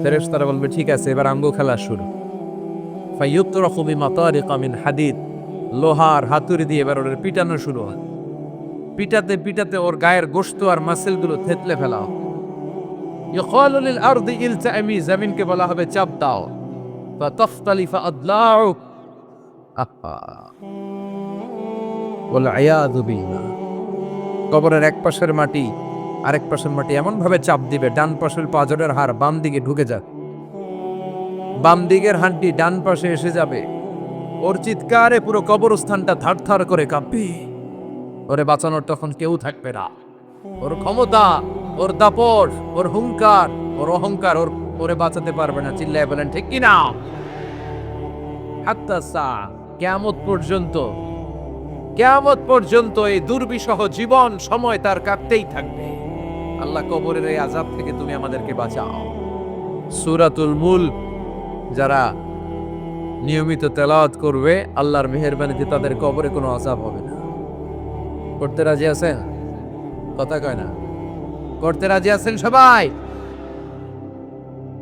ফেরেশতারা বলবে ঠিক আছে, এবার আঙ্গু খেলা শুরু। ফায়ুতরাখু বিমাতারিকা মিন হাদিদ, লোহার হাতুড়ি দিয়ে এবার ওর পিটানো শুরু হয়। পিটাতে পিটাতে ওর গায়ের গোশত আর মাসেলগুলো থেতলে ফেলা হয়। ইয়ুকালু লিল আরদি ইলতাইমি, জমিনকে বলা হবে চাপ দাও। ফাতাফতালিফা আদলাউ, আহা ওয়াল আয়াযু বিল্লাহ। কবরের এক পাশের মাটি আরেক পাশের মাটি এমন ভাবে চাপ দিবে, ডান পাশের পাঁজরের হাড় বাম দিকে ঢুকে যাবে, বাম দিকের হাড্ডি ডান পাশে এসে যাবে। ওর চিৎকারে পুরো কবরস্থানটা থারথার করে কাঁপবে। ওরে বাঁচানোর তখন কেউ থাকবে না। ওর ক্ষমতা, ওর দাপট, ওর হুঙ্কার, ওর অহংকার ওরে বাঁচাতে পারবে না। চিল্লায় বলেন ঠিক কি না? হাত্তা সা, কিয়ামত পর্যন্ত, কিয়ামত পর্যন্ত এই দুর্বিষহ জীবন সময় তার কাটতেই থাকবে। আল্লাহ কবরের এই আযাব থেকে তুমি আমাদেরকে বাঁচাও। সূরাতুল মুলক যারা নিয়মিত তেলাওয়াত করবে, আল্লাহর মেহেরবানিতে তাদের কবরে কোনো আযাব হবে না। করতে রাজি আছেন? কথা কয় না। করতে রাজি আছেন সবাই?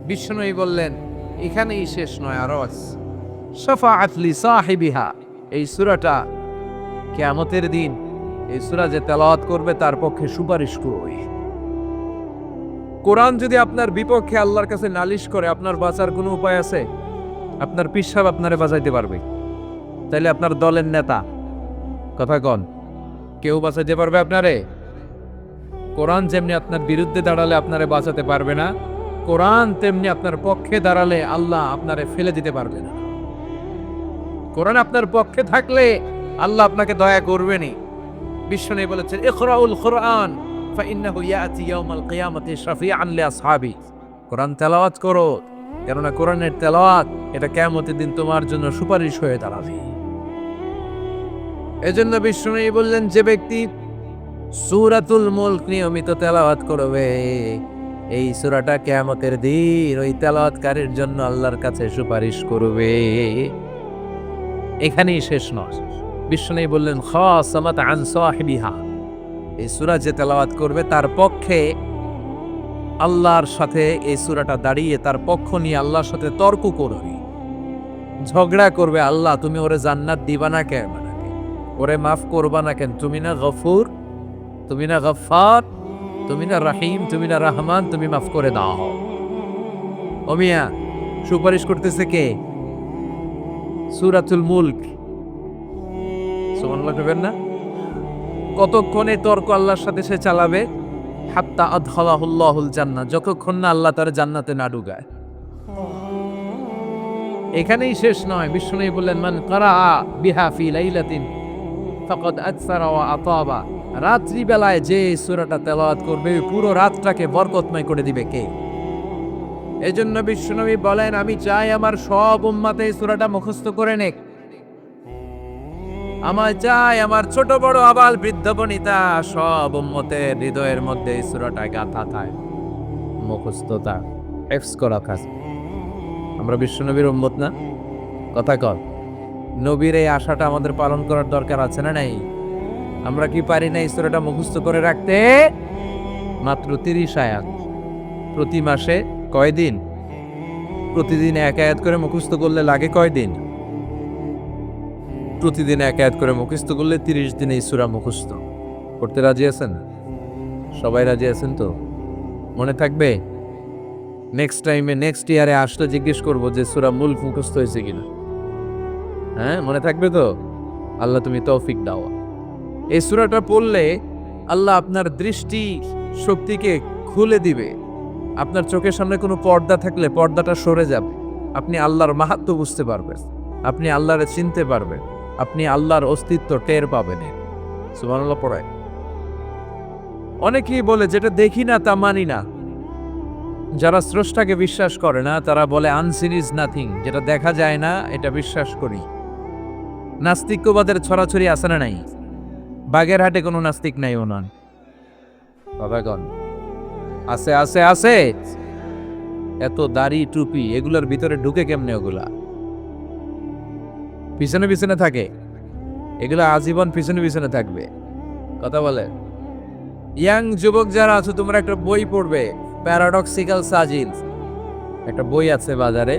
বিষ্ণুই বললেন এখানেই শেষ নয়, আরো আছে। শাফাআত লি সাহিবিহা, এই সূরাটা কিয়ামতের দিন এই সূরা যে তেলাওয়াত করবে তার পক্ষে সুপারিশ করবে। কোরআন যদি আপনার বিপক্ষে আল্লাহর কাছে নালিশ করে, আপনার বাঁচার কোনো উপায় আছে? আপনার পীর সাহেব আপনারে বাঁচাইতে পারবে? তাইলে আপনার দলের নেতা, কথা কন, কেউ বাঁচাইতে পারবে আপনারে? কোরআন যেমনি আপনার বিরুদ্ধে দাঁড়ালে আপনারে বাঁচাতে পারবে না, কোরআন তেমনি আপনার পক্ষে দাঁড়ালে আল্লাহ আপনারে ফেলে দিতে পারবে না। কোরআন আপনার পক্ষে থাকলে আল্লাহ আপনাকে দয়া করবেনই। বিষ্ণু বলেছেন ইকরাউল কোরআন ফাইন্নাহু ইয়াতি ইয়াউমাল কিয়ামাতি শাফিআন লিআসহাবি। কোরআন তেলাওয়াত করো, কেননা কোরআনের তেলাওয়াত এটা কিয়ামতের দিন তোমার জন্য সুপারিশ হয়ে দাঁড়াবে। এজন্য বিষ্ণু বললেন যে ব্যক্তি সূরাতুল মুলক নিয়মিত তেলাওয়াত করবে, এই সূরাটা কিয়ামতের দিন ওই তেলাওয়াতকারীর জন্য আল্লাহর কাছে সুপারিশ করবে। এখানেই শেষ নয়। বিষ্ণু বললেন খাসামাত আন সাহিবিহা, এই সূরা যে তেলাওয়াত করবে তার পক্ষে আল্লাহর সাথে এই সূরাটা দাঁড়িয়ে তার পক্ষ নিয়ে আল্লাহর সাথে তর্ক করবে, ঝগড়া করবে। আল্লাহ তুমি ওরে জান্নাত দিবা না কেন? ওরে মাফ করবা না কেন? তুমি না গফুর, তুমি না গফফার, তুমি না রাহিম, তুমি না রহমান, তুমি মাফ করে দাও। ও মিয়া, সুপারিশ করতেছে কে? সূরাতুল মুলক। সুবহানাল্লাহ করবেন না? কতক্ষণে তর্ক আল্লাহর সাথে সে চালাবে? হাত্তা আদখালাহুল্লাহুল জান্নাহ, যতক্ষণ না আল্লাহ তার জান্নাতে না ঢুকায়। এখানেই শেষ নয়। বিষ্ণু বললেন মান কারা বিহা ফি লাইলাতিন ফাকাদ আকসারা ওয়া আতাবা, রাত্রি বেলায় যে সূরাটা তেলাওয়াত করবে পুরো রাতটাকে বরকতময় করে দিবে কে? এজন্য বিশ্বনবী বলেন আমি চাই আমার সব উম্মত এই সূরাটা মুখস্থ করে নেক। আমার চাই আমার ছোট বড় আবাল বৃদ্ধ বনিতা সব উম্মতের হৃদয়ের মধ্যে এই সূরাটা গাঁথা থাকে, মুখস্থ থাক, হিফজ করা থাকে। আমরা বিশ্বনবীর উম্মত না? কথা কর। নবীর এই আশাটা আমাদের পালন করার দরকার আছে না নাই? আমরা কি পারি না এই সূরাটা মুখস্থ করে রাখতে? মাত্র 30 আয়াত, প্রতি মাসে কয়দিন? প্রতিদিন এক আয়াত করে মুখস্থ করলে লাগে কয়দিন? প্রতিদিন এক আয়াত করে মুখস্থ করলে 30 দিনে এই সূরা মুখস্থ করতে রাজি আছেন? সবাই রাজি আছেন তো? মনে থাকবে? নেক্সট টাইমে নেক্সট ইয়ারে আসলে জিজ্ঞেস করবো যে সূরা মুলক মুখস্থ হয়েছে কিনা। হ্যাঁ, মনে থাকবে তো? আল্লাহ তুমি তৌফিক দাও। এই সূরাটা পড়লে আল্লাহ আপনার দৃষ্টি শক্তিকে খুলে দিবে। আপনার চোখের সামনে কোনো পর্দা থাকলে পর্দাটা সরে যাবে। আপনি আল্লাহর মাহাত্ম্য বুঝতে পারবেন, আপনি আল্লাহরে চিনতে পারবেন, আপনি আল্লাহর অস্তিত্ব টের পাবেন। সুবহানাল্লাহ পড়ায়। অনেকেই বলে যেটা দেখি না তা মানি না। যারা স্রষ্টাকে বিশ্বাস করে না তারা বলে আনসিন ইজ নাথিং, যেটা দেখা যায় না এটা বিশ্বাস করি। নাস্তিক্যবাদের ছড়াছড়ি আছে না নাই? বাগেরহাটে কোনো নাস্তিক নাই ও নন। বাবাগণ আছে আছে আছে। এত দাড়ি টুপি এগুলোর ভিতরে ঢুকে কেমনে? ওগুলা পিছনে পিছনে থাকে, এগুলা আজীবন পিছনে পিছনে থাকবে। কথা বলে। ইয়াং যুবক যারা আছো তোমরা একটা বই পড়বে, প্যারাডক্সিক্যাল সাজিল। একটা বই আছে বাজারে,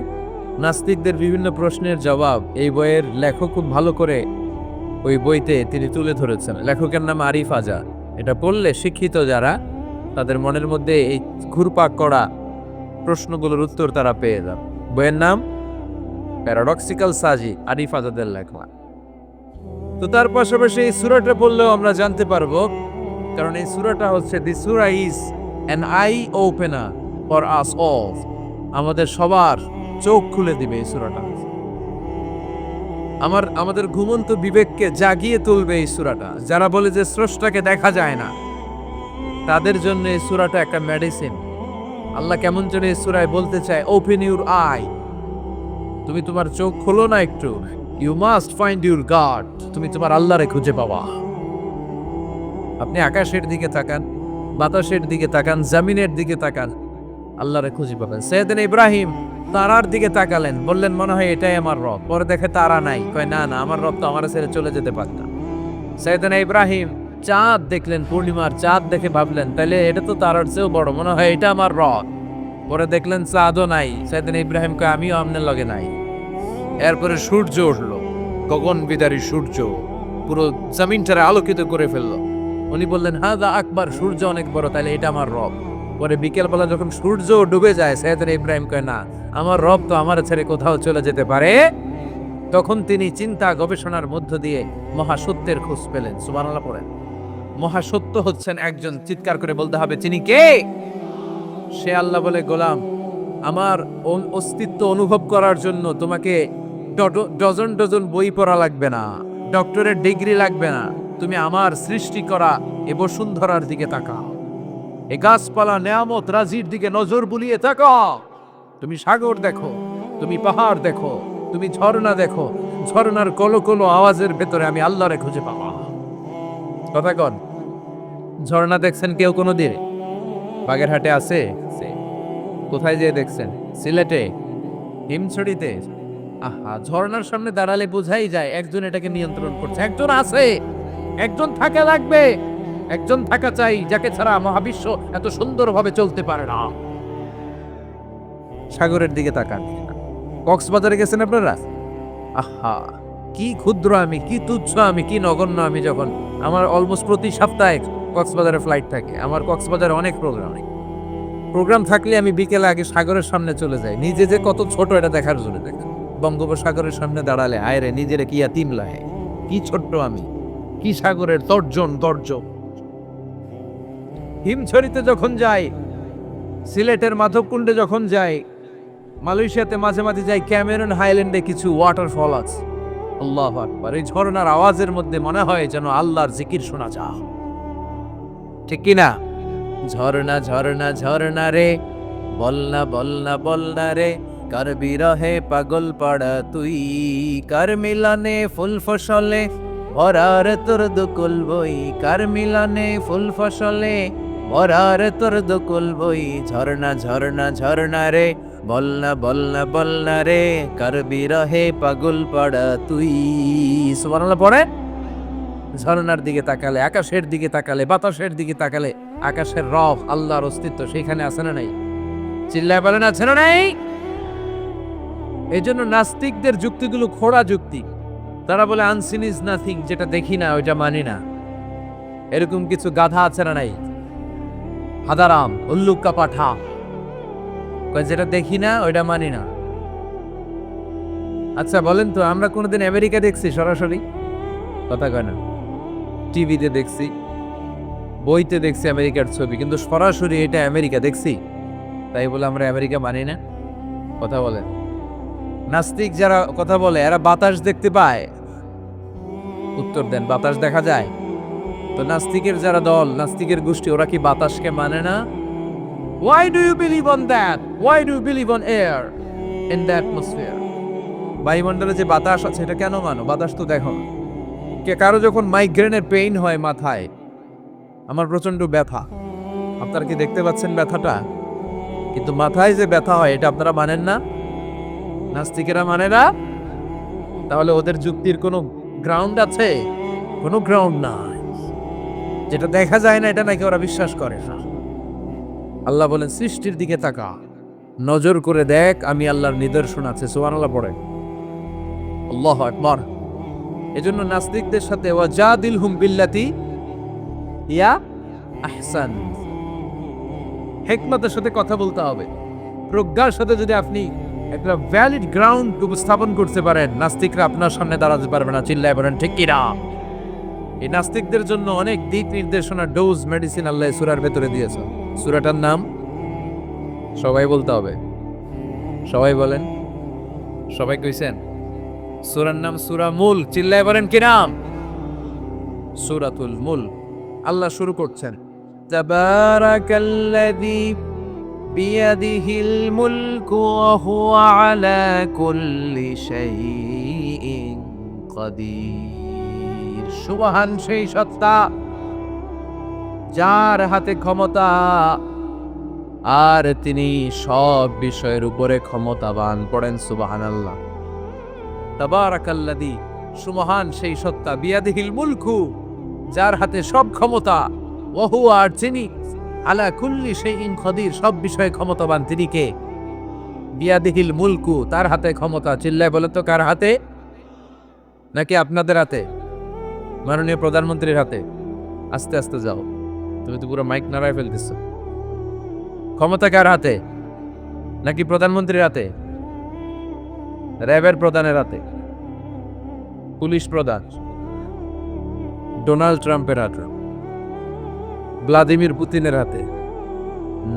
নাস্তিকদের বিভিন্ন প্রশ্নের জবাব। এই বইয়ের লেখক খুব ভালো করে ওই বইতে তিনি তুলে ধরেছেন। লেখকের নাম আরিফ আজাদ। এটা পড়লে শিক্ষিত যারা, তাদের মনের মধ্যে এই ঘুরপাক করা প্রশ্নগুলোর উত্তর তারা পেয়ে যান। বইয়ের নাম প্যারাডক্সিক্যাল সাজি, আরিফ আজাদের লেখা। তো তার পাশাপাশি এই সূরাটা পড়লেও আমরা জানতে পারবো, কারণ এই সূরাটা হচ্ছে দি সূরা is an eye opener for us all. আমাদের সবার চোখ খুলে দিবে এই সূরাটা। আমাদের ঘুমন্ত বিবেককে জাগিয়ে তুলবে এই সূরাটা। যারা বলে যে স্রষ্টাকে দেখা যায় না, তাদের জন্য এই সূরাটা একটা মেডিসিন। আল্লাহ কেমন যেন এই সূরায় বলতে চায়, ওপেন ইউর আই, তুমি তোমার চোখ খোলো না একটু। You must find your god, তুমি তোমার আল্লাহরে খুঁজে পাবা। আপনি আকাশের দিকে তাকান, বাতাসের দিকে তাকান, জমিনের দিকে তাকান, আল্লাহরে খুঁজে পাবেন। সাইয়েদনা ইব্রাহিম তারার দিকে তাকালেন, বললেন মনে হয় এটাই আমার রব। পরে দেখে তারা নাই, কয় না না, আমার রব তো আমার ছেড়ে চলে যেতে পারত না। সাইয়েদনা ইব্রাহিম চাঁদ দেখলেন, পূর্ণিমার চাঁদ দেখে ভাবলেন তাহলে এটা তো তারার চেয়েও বড়, মনে হয় এটা আমার রব। পরে দেখলেন চাঁদও নাই। সাইয়েদনা ইব্রাহিম কয় আমিও আপনার লগে নাই। এরপরে সূর্য উঠলো, গগন বিদারী সূর্য পুরো জমিনটারে আলোকিত করে ফেললো। উনি বললেন হাদা আকবার, সূর্য অনেক বড়, তাহলে এটা আমার রব। পরে বিকেলবেলা যখন সূর্য ডুবে যায়, সাইয়েদনা ইব্রাহিম কয় না, আমার রব তো আমার ছেড়ে কোথাও চলে যেতে পারে। তখন তিনি চিন্তা গবেষণার মধ্য দিয়ে মহাসত্যের খোঁজ পেলেন। সুবহানাল্লাহ পড়েন। মহাসত্য হচ্ছেন একজন, চিৎকার করে বলতে হবে তিনি কে? সে আল্লাহ বলে, গোলাম, আমার অস্তিত্ব অনুভব করার জন্য তোমাকে ডজন ডজন বই পড়া লাগবে না, ডক্টরের ডিগ্রি লাগবে না। তুমি আমার সৃষ্টি করা এ বসুন্ধরার দিকে তাকাও, এ গাছপালা নেয়ামত রাজির দিকে নজর বুলিয়ে তাকাও। তুমি সাগর দেখো, তুমি পাহাড় দেখো, তুমি ঝর্ণা দেখো। ঝর্ণার কলো কলো আওয়াজের ভেতরে আমি আল্লাহরে খুঁজে পাওয়া। কথা কন, ঝর্ণা দেখছেন কেউ কোনো দিন? বাগেরহাটে আছে? কোথায় যেয়ে দেখছেন? সিলেটে, হিমছড়িতে। আহা, ঝর্ণার সামনে দাঁড়ালে বোঝাই যায় একজন এটাকে নিয়ন্ত্রণ করছে। একজন আছে, একজন থাকা লাগবে, একজন থাকা চাই, যাকে ছাড়া মহাবিশ্ব এত সুন্দরভাবে চলতে পারে না। সাগরের দিকে তাকান। কক্সবাজারে গেছেন আপনারা? আহা, কি ক্ষুদ্র আমি, কি তুচ্ছ আমি, কি নগণ্য আমি। যখন আমার অলমোস্ট প্রতি সপ্তাহে কক্সবাজারে ফ্লাইট থাকে, আমার কক্সবাজারে অনেক প্রোগ্রাম থাকলে আমি বিকেলে আগে সাগরের সামনে চলে যাই, নিজে যে কত ছোট এটা দেখার জন্য। দেখেন বঙ্গোপসাগরের সামনে দাঁড়ালে আয়রে নিজেরে কি ইয়াতিম লাগে, কি ছোট্ট আমি, কি সাগরের তর্জন দর্জ। হিমছড়িতে যখন যাই, সিলেটের মাধবকুণ্ডে যখন যাই, মালয়েশিয়াতে মাঝে মাঝে যাই, ক্যামেরন হাইল্যান্ডে কিছু ওয়াটারফল আছে। আল্লাহু আকবার, এই ঝর্ণার আওয়াজের মধ্যে মনে হয় যেন আল্লাহর জিকির শোনা যায়, ঠিক কিনা? ঝর্ণা ঝর্ণা ঝর্ণা রে, বলনা বলনা বলনা রে, কার বিরহে পাগল পাড়া তুই, কার মিলানে ফুল ফসলে ভরার তোর দুকুল বই, কার মিলানে ফুল ফসলে ভরার তোর দুকুল বই। ঝর্ণা ঝর্ণা ঝর্ণা রে, বলনা বলনা বলনা রে, কার বিরহে পাগল পাড়া তুই। সুবহানাল্লাহ পড়ে। ঝর্ণার দিকে তাকালে, আকাশের দিকে তাকালে, বাতাসের দিকে তাকালে আকাশের রব, আল্লাহর অস্তিত্ব সেখানে আছে না নাই? চিল্লায় বলেন আছে না নাই? এই জন্য নাস্তিকদের যুক্তিগুলো খোড়া যুক্তি। তারা বলে আনসিন ইজ নাথিং, যেটা দেখি না ওইটা মানি না। এরকম কিছু গাধা আছে না নাই? হাদারাম, উল্লুকা পাঠা, যেটা দেখি না ওইটা মানি না। আচ্ছা বলেন তো, আমরা কোনোদিন আমেরিকা দেখছি সরাসরি? কথা কয় না। টিভিতে দেখছি, বইতে দেখছি আমেরিকার ছবি, কিন্তু সরাসরি এটা আমেরিকা দেখছি? তাই বলে আমরা আমেরিকা মানি না? কথা বলেন। নাস্তিক যারা কথা বলে এরা বাতাস দেখতে পায়? উত্তর দেন, বাতাস দেখা যায়? তো নাস্তিকের যারা দল, নাস্তিকের গোষ্ঠী, ওরা কি বাতাসকে মানে না? Why do you believe on that? Why do you believe on air in the atmosphere? বায়ুমণ্ডলে যে বাতাস আছে এটা কেন মানো? বাতাস তো দেখো। কে কারো যখন মাইগ্রেনের পেইন হয় মাথায়, আমার প্রচন্ড ব্যথা, আপনারা কি দেখতে পাচ্ছেন ব্যথাটা? কিন্তু মাথায় যে ব্যথা হয় এটা আপনারা মানেন না, নাস্তিকেরা মানে না। তাহলে ওদের যুক্তির কোনো গ্রাউন্ড আছে? কোনো গ্রাউন্ড নাই। যেটা দেখা যায় না এটা নাকি ওরা বিশ্বাস করে না। আল্লাহ বলেন সৃষ্টির দিকে তাকা, নজর করে দেখ, আমি আল্লাহর নিদর্শন আছে। সুবহানাল্লাহ পড়ে, আল্লাহু আকবার। এজন্য নাস্তিকদের সাথে ওয়াজাদিলহুম বিল্লাতি ইয়া আহসান, হিকমতের সাথে কথা বলতে হবে। প্রজ্ঞার সাথে যদি আপনি একটা ভ্যালিড গ্রাউন্ড উপস্থাপন করতে পারেন, নাস্তিকরা আপনার সামনে দাঁড়াতে পারবে না। চিল্লায় বলেন ঠিক কিনা? এই নাস্তিকদের জন্য অনেক দিক নির্দেশনা, ডোজ, মেডিসিন আল্লাহ সূরার ভেতরে দিয়েছে। সূরাটার নাম সবাই বলতে হবে। সবাই বলেন, সবাই কইছেন? সূরার নাম সূরা মুল্ক। চিল্লায় বলেন কি নাম? সূরাতুল মুল্ক। আল্লাহ শুরু করছেন, তাবারাকাল্লাযী বিয়াদিহিল মুলকু ওয়া হুয়া আলা কুল্লি শাইইন কাদির। সুবহান সেই সত্তা যার হাতে ক্ষমতা, আর তিনি সব বিষয়ের উপরে ক্ষমতাবান। পড়েন সুবহানাল্লাহ। তাবারাকাল্লাযী, সুবহান সেই সত্তা, বিয়াদিহিল মুলকু, যার হাতে সব ক্ষমতা, ওয়া হুয়া, আর তিনি, আলা কুল্লি শাইইন কাদির, সব বিষয়ে ক্ষমতাবান। তিনি কে? বিয়াদিহিল মুলকু, তার হাতে ক্ষমতা। চিল্লায় বলে তো কার হাতে? নাকি আপনাদের হাতে? মাননীয় প্রধানমন্ত্রীর হাতে? আস্তে আস্তে যাও, তুমি তো পুরো মাইক নাড়ায় ফেলতেছ। ক্ষমতা কার হাতে? নাকি প্রধানমন্ত্রীর হাতে? র্যাবের প্রধানের হাতে? পুলিশ প্রধান? ডোনাল্ড ট্রাম্পের হাতে? ভ্লাদিমির পুতিনের হাতে?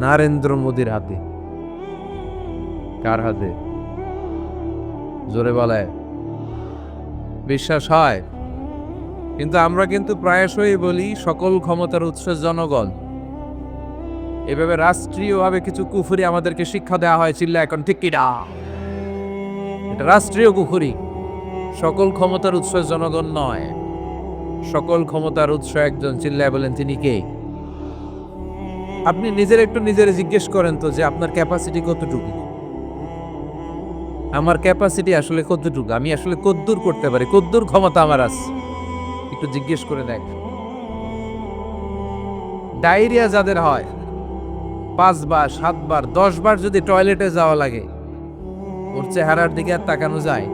নরেন্দ্র মোদির হাতে? কার হাতে? জোরে বলে বিশ্বাস হয়? কিন্তু আমরা কিন্তু প্রায়শই বলি সকল ক্ষমতার উৎস জনগণ। এভাবে রাষ্ট্রীয়ভাবে কিছু কুফরি আমাদেরকে শিক্ষা দেওয়া হয়। চিল্লা এখন ঠিক কিনা? এটা রাষ্ট্রীয় কুফরি। সকল ক্ষমতার উৎস জনগণ নয়, সকল ক্ষমতার উৎস একজন। চিল্লায় বলেন তিনি কে? আপনি নিজের একটু নিজের জিজ্ঞেস করেন তো যে আপনার ক্যাপাসিটি কতটুকু? আমার ক্যাপাসিটি আসলে কতটুকু? আমি আসলে কদ্দূর করতে পারি? কদ্দূর ক্ষমতা আমার আছে? একটু জিজ্ঞেস করে দেখ। ডায়রিয়া যাদের হয়, 5 বার 7 বার 10 বার যদি টয়লেটে যাওয়া লাগে, ওর চেহারার দিকে আর তাকানো যায়?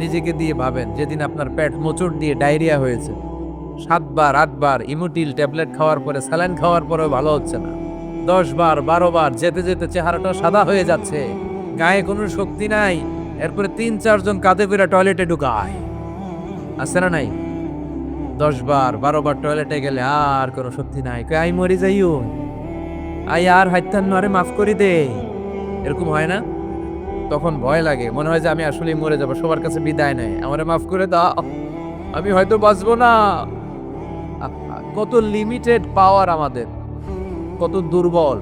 নিজেকে দিয়ে ভাবেন, যেদিন আপনার পেট মোচড় দিয়ে ডায়রিয়া হয়েছে, 7 বার 8 বার ইমোটিল ট্যাবলেট খাওয়ার পরে, স্যালাইন খাওয়ার পরেও ভালো হচ্ছে না, 10 বার 12 বার যেতে যেতে চেহারাটা সাদা হয়ে যাচ্ছে, গায়ে কোনো শক্তি নাই, এরপরে 3-4 জন কাঁধে করে টয়লেটে ঢুকায়, আছে না নাই? 10 বার 12 বার টয়লেটে গেলে আর কোনো শক্তি নাই, আই মরি যাইও, আই আর হাইতান আরে মাফ করে দে, এরকম হয় না? তখন ভয় লাগে, মনে হয় যে আমি আসলেই মরে যাবো, সবার কাছে বিদায় নেয়, আমারে মাফ করে দাও, আমি হয়তো বাঁচবো না। কত লিমিটেড পাওয়ার আমাদের, কত দুর্বল।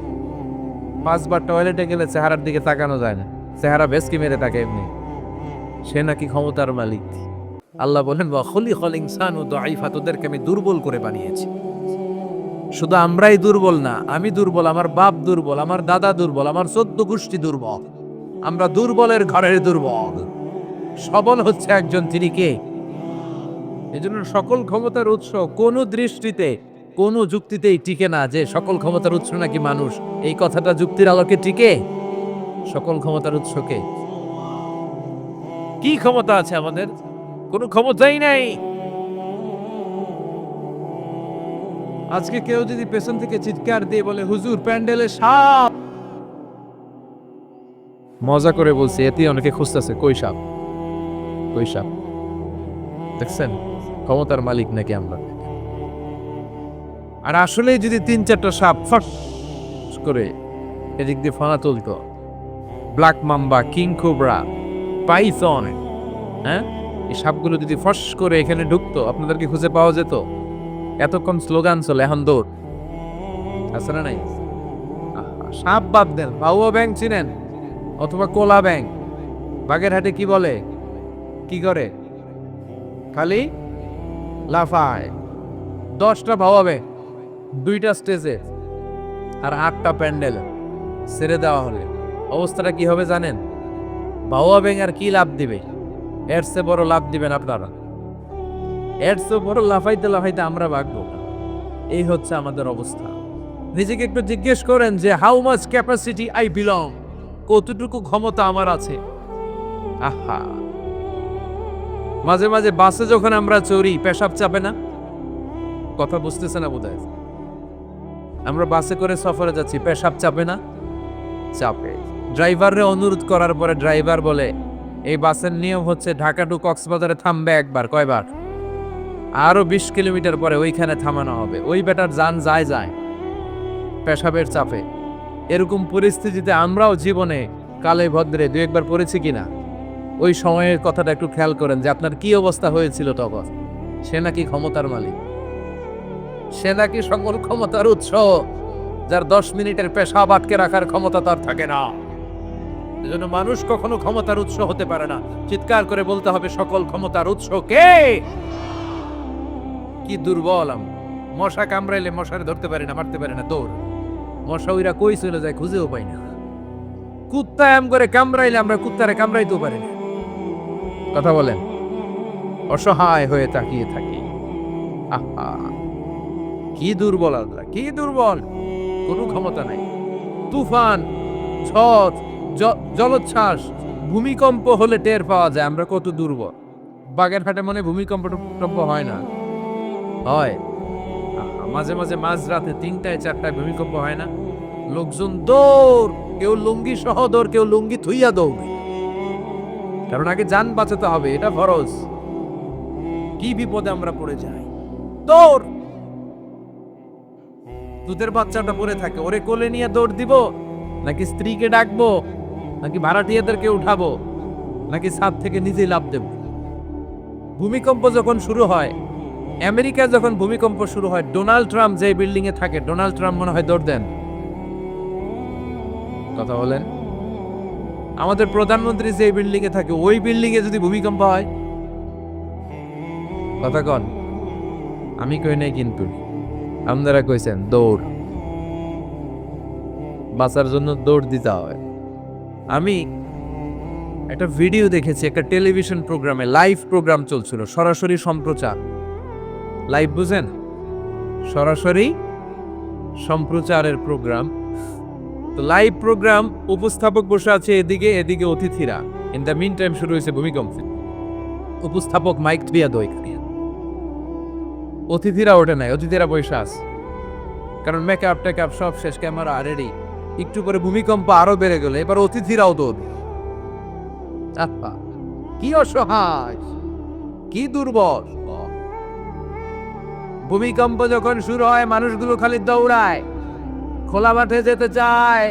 5 বার টয়লেটে গেলে চেহারার দিকে তাকানো যায় না, চেহারা ভেসকি মেরে তাকে এমনি, সে নাকি ক্ষমতার মালিক। আল্লাহ বলেন ওয়া খুলিকাল ইনসানু দাঈফা, তোদেরকে আমি দুর্বল করে বানিয়েছি। শুধু আমরাই দুর্বল না, আমি দুর্বল, আমার বাপ দুর্বল, আমার দাদা দুর্বল, আমার 14 গোষ্ঠী দুর্বল। আমরা দুর্বলের ঘরের দুর্বল। সবল হচ্ছে একজন, তিনি কে? এজন্য সকল ক্ষমতার উৎস কোন দৃষ্টিতে, কোন যুক্তিতেই টিকে না যে সকল ক্ষমতার উৎস নাকি মানুষ। এই কথাটা যুক্তির আলোকে টিকে? সকল ক্ষমতার উৎসকে কি ক্ষমতা আছে আমাদের? কোনো ক্ষমতাই নাই। আজকে কেউ যদি পেছন থেকে চিৎকার দিয়ে বলে হুজুর প্যান্ডেলে সাপ, মজা করে বলছি, এতে অনেকে খুঁজতেছে কই সাপ, কই সাপ। দেখছেন ক্ষমতার মালিক নাকি আমরা? আর আসলে যদি 3-4টা সাপ ফস করে এদিক দিয়ে ফানা তুলতো, black mamba, king cobra, python, হ্যাঁ, এই সাপগুলো যদি ফস করে এখানে ঢুকতো, আপনাদেরকে খুঁজে পাওয়া যেত? এতক্ষণ স্লোগান চলে, এখন দৌড়, আছে না নাই? সাপ বাদ দেন, বাউয়া ব্যাং চিনেন? অথবা কোলা ব্যাং? বাগেরহাটে কি বলে, কি করে? খালি লাফায়। 10টা ভাওয়া ব্যাং, 2টা স্টেজে, আর 8টা প্যান্ডেল ছেড়ে দেওয়া হলে অবস্থাটা কি হবে জানেন? ভাওয়া ব্যাং আর কি লাভ দিবে? এর চেয়ে বড় লাভ দিবেন আপনারা, এর চেয়ে বড় লাফাইতে লাফাইতে আমরা ভাগবো। এই হচ্ছে আমাদের অবস্থা। নিজেকে একটু জিজ্ঞেস করেন যে how much capacity I belong, কতটুকু ক্ষমতা আমার আছে। আহা, মাঝে মাঝে বাসে যখন আমরা চড়ি পেশাব চাপে না? কথা বুঝতেছে না বোধহয়। আমরা বাসে করে সফরে যাচ্ছি, পেশাব চাপে না? চাপে। ড্রাইভাররে অনুরোধ করার পরে ড্রাইভার বলে এই বাসের নিয়ম হচ্ছে ঢাকা টু কক্সবাজারে থামবে একবার। কয়বার? আরো 20 কিলোমিটার পরে ওইখানে থামানো হবে। ওই বেটার যান যায় পেশাবের চাপে। এরকম পরিস্থিতিতে আমরাও জীবনে কালে ভদ্রে দু একবার পড়েছি কিনা? ওই সময়ের কথাটা একটু খেয়াল করেন যে আপনার কি অবস্থা হয়েছিল তখন। সে নাকি ক্ষমতার মালিক, সে নাকি সকল ক্ষমতার উৎস, যার 10 মিনিটের পেশাব আটকে রাখার ক্ষমতা তার থাকে না। এজন্য মানুষ কখনো ক্ষমতার উৎস হতে পারে না। চিৎকার করে বলতে হবে সকল ক্ষমতার উৎস কে? কি দুর্বল আমি। মশা কামড়াইলে মশারে ধরতে পারি না, মারতে পারি না, দৌড়। মশা ওইরা কই চলে যায় খুঁজেও পাই না। কুত্তা এম করে কামড়াইলে আমরা কুত্তারে কামড়াইতেও পারি না। কথা বলেন, অসহায় হয়ে তাকিয়ে থাকি। আহা, কি দুর্বল আল্লাহ, কি দুর্বল। কোনো ক্ষমতা নাই। তুফান, ঝড়, জলোচ্ছ্বাস, ভূমিকম্প হলে টের পাওয়া যায় আমরা কত দুর্বল। বাগেরহাটে মনে ভূমিকম্প টম্প হয় না? হয়। মাঝে মাঝে মাঝরাতে 3টায় 4টায় ভূমিকম্প হয় না? লোকজন দৌড়, কেউ লুঙ্গি সহ দৌড়, কেউ লুঙ্গি থুইয়া দৌড়। কারণ আগে যান বাঁচাতে হবে, এটা ফরজ। কি বিপদে আমরা পড়ে যাই। দৌড়। দুধের বাচ্চাটা পড়ে থাকে, ওরে কোলে নিয়ে দৌড় দিব, নাকি স্ত্রীকে ডাকবো, নাকি ভাড়াটিয়াদেরকে উঠাবো, নাকি ছাদ থেকে নিজেই লাফ দেব? ভূমিকম্প যখন শুরু হয়, আমেরিকায় যখন ভূমিকম্প শুরু হয়, ডোনাল্ড ট্রাম্প যে বিল্ডিং এ থাকে, ডোনাল্ড ট্রাম্প মনে হয় দৌড় দেন। কথা বলেন। আমাদের প্রধানমন্ত্রী যে বিল্ডিং এ থাকে, ওই বিল্ডিং এ যদি ভূমিকম্প হয়, কথা কন। আমি কই নাই কিন্তু, আপনারা কইছেন দৌড়। বাঁচার জন্য দৌড় দিতে হয়। আমি একটা ভিডিও দেখেছি, একটা টেলিভিশন প্রোগ্রামে, লাইভ প্রোগ্রাম চলছিল, সরাসরি সম্প্রচার। লাইভ বুঝেন? সরাসরি সম্প্রচারের প্রোগ্রাম। তো লাইভ প্রোগ্রাম, উপস্থাপক বসে আছে এদিকে, এদিকে অতিথিরা। ইন দ্য মিন টাইম শুরু হয়েছে ভূমিকম্প। উপস্থাপক মাইক দিয়া দই, অতিথিরা ওঠে নাই, অতিথিরা বসে আছে। কারণ মেকআপ টেকআপ সব শেষ, ক্যামেরা রেডি। একটু পরে ভূমিকম্প আরো বেড়ে গেল, এবার অতিথিরাও দৌড়। কি অসহায়, কি দুর্বল। ভূমিকম্প যখন শুরু হয়, মানুষগুলো খালি দৌড়ায়, খোলা মাঠে যেতে চায়।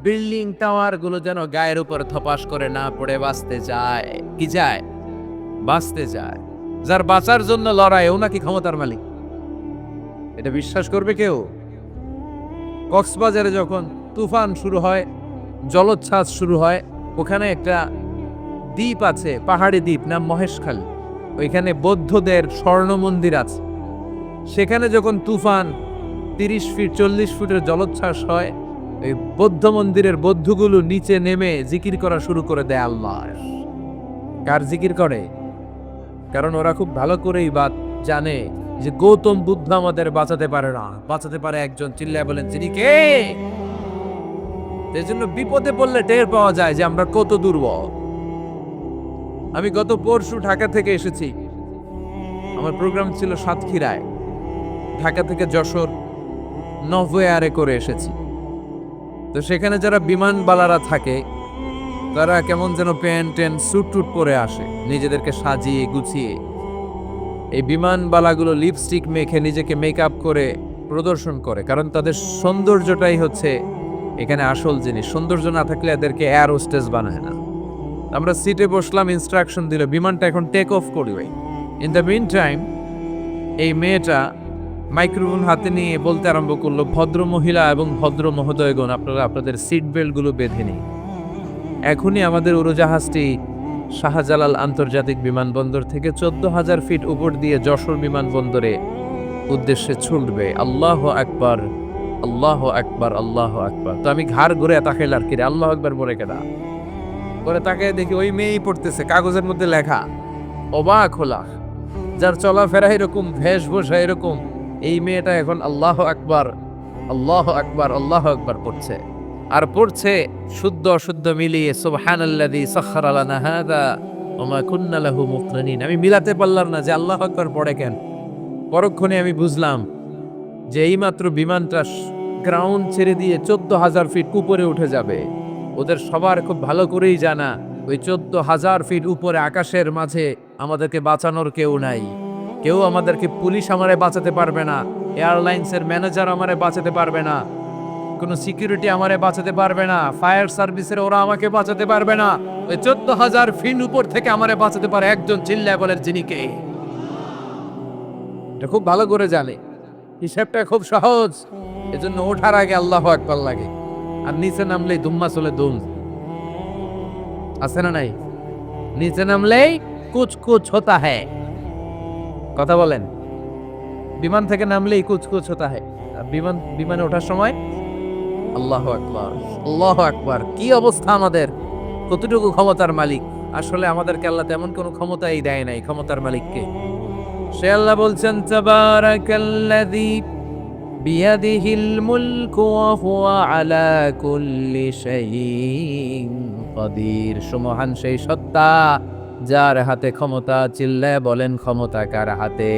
বিল্ডিং টাওয়ার গুলো যেন গায়ের উপর থপাস করে না পড়ে বাঁচতে চায়। কি চায়? বাঁচতে চায়। যার বাঁচার জন্য লড়াই, ও নাকি ক্ষমতার মালিক। এটা বিশ্বাস করবে কেউ? কক্সবাজারে যখন তুফান শুরু হয়, জলোচ্ছ্বাস শুরু হয়, ওখানে একটা দ্বীপ আছে, পাহাড়ি দ্বীপ, নাম মহেশখালী। ওইখানে বৌদ্ধদের স্বর্ণ মন্দির আছে। সেখানে যখন তুফান 30 ফিট 40 ফুটের জলোচ্ছ্বাস হয়, এই বৌদ্ধ মন্দিরের বৌদ্ধগুলো নিচে নেমে জিকির করা শুরু করে দেয় আল্লাহ। কার জিকির করে? কারণ ওরা খুব ভালো করেই জানে যে গৌতম বুদ্ধ আমাদের বাঁচাতে পারে না, বাঁচাতে পারে একজন। চিল্লায় বলেন, যিনি কে? এই জন্য বিপদে পড়লে টের পাওয়া যায় যে আমরা কত দুর্বল। আমি গত পরশু ঢাকা থেকে এসেছি। আমার প্রোগ্রাম ছিল সাতক্ষীরায়। ঢাকা থেকে যশোর নভোয়ারে করে এসেছি। তো সেখানে যারা বিমানবালারা থাকে, তারা কেমন যেন প্যান্ট ট্যান্ট স্যুট টুট পরে আসে, নিজেদেরকে সাজিয়ে গুছিয়ে। এই বিমানবালাগুলো লিপস্টিক মেখে নিজেকে মেকআপ করে প্রদর্শন করে, কারণ তাদের সৌন্দর্যটাই হচ্ছে এখানে আসল জিনিস। সৌন্দর্য না থাকলে এদেরকে এয়ার হোস্টেস বানায় না। আমরা সিটে বসলাম, ইনস্ট্রাকশন দিল বিমানটা এখন টেক অফ করবে। ইন দ্য মিন টাইম এই মেয়েটা মাইক্রোফোন হাতে নিয়ে বলতে আরম্ভ করলো, ভদ্র মহিলা এবং ভদ্র মহোদয়গণ, আপনারা আপনাদের সিট বেল্টগুলো বেঁধে নিন। এখনই আমাদের উড়োজাহাজটি শাহজালাল আন্তর্জাতিক বিমানবন্দর থেকে 14,000 ফিট উপর দিয়ে যশোর বিমানবন্দরে উদ্দেশ্যে ছুটবে। আল্লাহ আকবার, আল্লাহ আকবার, আল্লাহ আকবার। তো আমি ঘাড় ঘুরে তাকাইলাম, আর কি রে আল্লাহ আকবার বলে কেনা? পরে তাকে দেখি ওই মেয়েই পড়তেছে, কাগজের মধ্যে লেখা। অবাক হলাম, যার চলাফেরা এরকম, বেশভূষা এরকম, এই মেয়েটা এখন আল্লাহ আকবার, আল্লাহ আকবার, আল্লাহ আকবার পড়ছে। আর পড়ছে শুদ্ধ অশুদ্ধ মিলিয়ে সুবহানাল্লাযী সাখখারা লানা হাযা ওয়া মা কুন্না লাহু মুকরিনিন। আমি মিলাতে পারলাম না যে আল্লাহু আকবার পড়ে কেন। পরক্ষণে আমি বুঝলাম যে এইমাত্র বিমানটা গ্রাউন্ড ছেড়ে দিয়ে 14,000 ফিট উপরে উঠে যাবে। ওদের সবার খুব ভালো করেই জানা ওই 14,000 ফিট উপরে আকাশের মাঝে আমাদেরকে বাঁচানোর কেউ নাই। কেউ আমাদেরকে, পুলিশ আমারে বাঁচাতে পারবে না, এয়ারলাইন্সের ম্যানেজার আমারে বাঁচাতে পারবে না, কোনো সিকিউরিটি আমারে বাঁচাতে পারবে না, ফায়ার সার্ভিসের ওরা আমাকে বাঁচাতে পারবে না। ওই 14,000 ফিট উপর থেকে আমারে বাঁচাতে পারে একজন, চিল্লায় বলেন যিনি কে। এটা খুব ভালো করে জানে, হিসাবটা খুব সহজ। এজন্য ওঠার আগে আল্লাহু আকবার লাগে, আর নিচে নামলেই দুম্মা চলে দুম। আছে না নাই? নিচে নামলেই কুছ কুছ হতা হ্যায়। কথা বলেন, বিমান থেকে নামলেই কুছ কুছ হতা হ্যায়। আর বিমানে ওঠার সময় আল্লাহু আকবার, আল্লাহু আকবার। কি অবস্থা আমাদের, কতটুকু ক্ষমতার মালিক। আসলে আমাদেরকে আল্লাহ তেমন কোনো ক্ষমতাই দেয় নাই, ক্ষমতার মালিককে। সে আল্লাহ বলছেন তাবারাকাল্লাযী বিয়াদিহিল মুলকু ওয়া হুয়া আলা কুল্লি শাইইন কাদির। সুমহান সেই সত্তা যার হাতে ক্ষমতা, চিল্লায় বলেন ক্ষমতা কার হাতে।